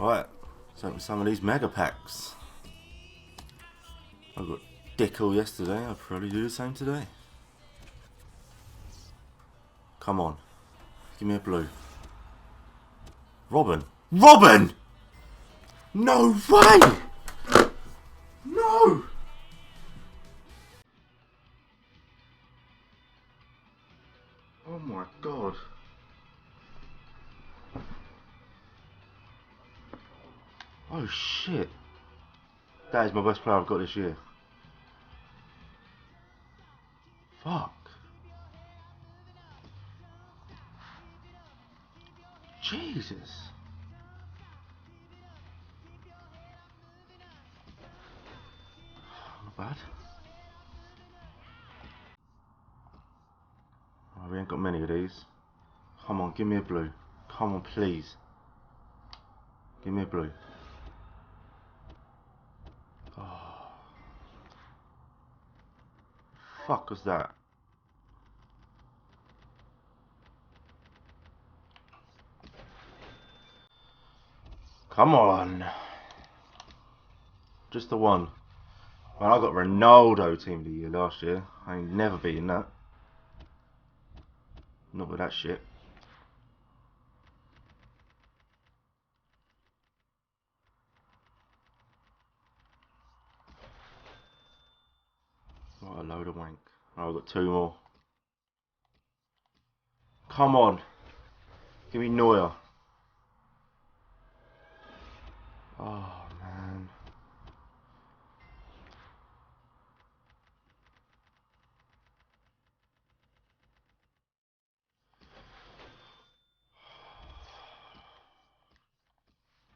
Right, let's open some of these mega packs. I got Dickel yesterday, I'll probably do the same today. Come on, give me a blue. Robin? Robin! No way! No! Oh my god. Oh shit. That is my best player I've got this year. Fuck. Jesus. Not bad. Oh, we ain't got many of these. Come on, give me a blue. Come on, please. Give me a blue. Oh. Fuck was that? Come on. Just the one. Man, I got Ronaldo team of the year last year. I ain't never beaten that. Not with that shit. What a load of wank. Oh, I've got two more. Come on. Give me Neuer. Oh, man.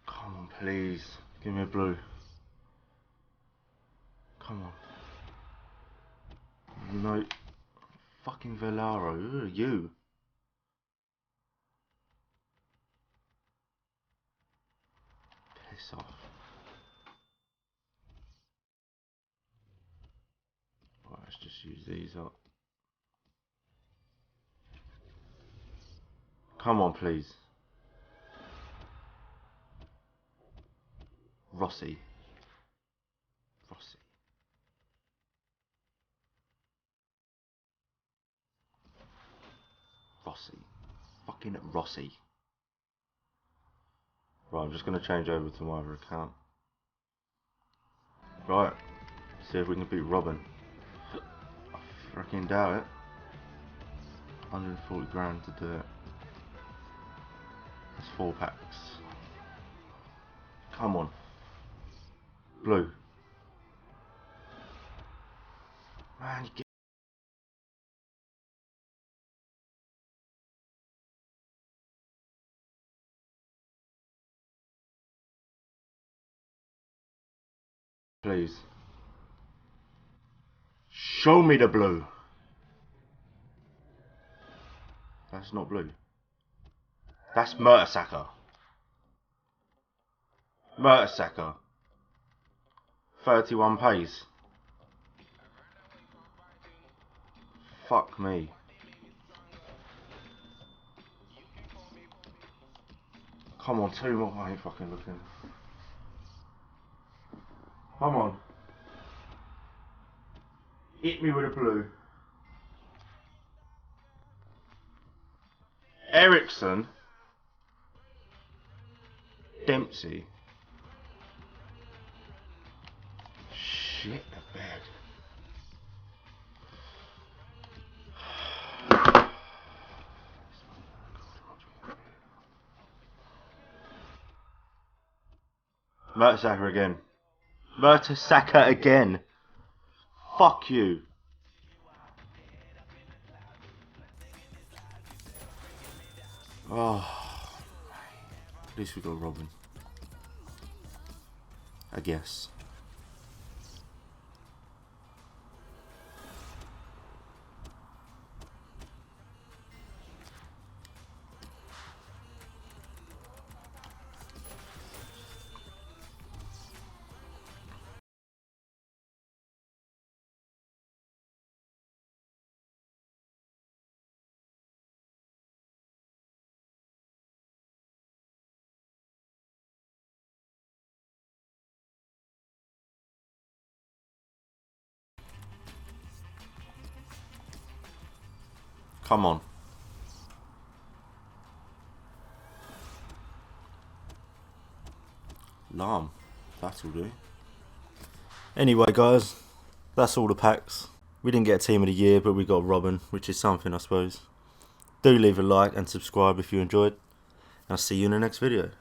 Come on, please. Give me a blue. Come on. No. Fucking Velaro. Who are you? Piss off. Right, let's just use these up. Come on, please. Rossi. Rossi. Rossi. Fucking Rossi. Right, I'm just going to change over to my other account. Right, see if we can beat Robin. I freaking doubt it. 140 grand to do it. That's 4 packs. Come on. Blue. Man, you get... Please. Show me the blue. That's not blue. That's Mertesacker. Mertesacker. 31 pace. Fuck me. Come on, 2 more. I ain't fucking looking. Come on. Hit me with a blue. Ericsson. Dempsey. Shit the bed. Mertesacker again. Mertesacker again. Fuck you. Oh. At least we got Robin. I guess. Come on. Lamb. That'll do. Anyway, guys, that's all the packs. We didn't get a team of the year, but we got Robin, which is something, I suppose. Do leave a like and subscribe if you enjoyed. I'll see you in the next video.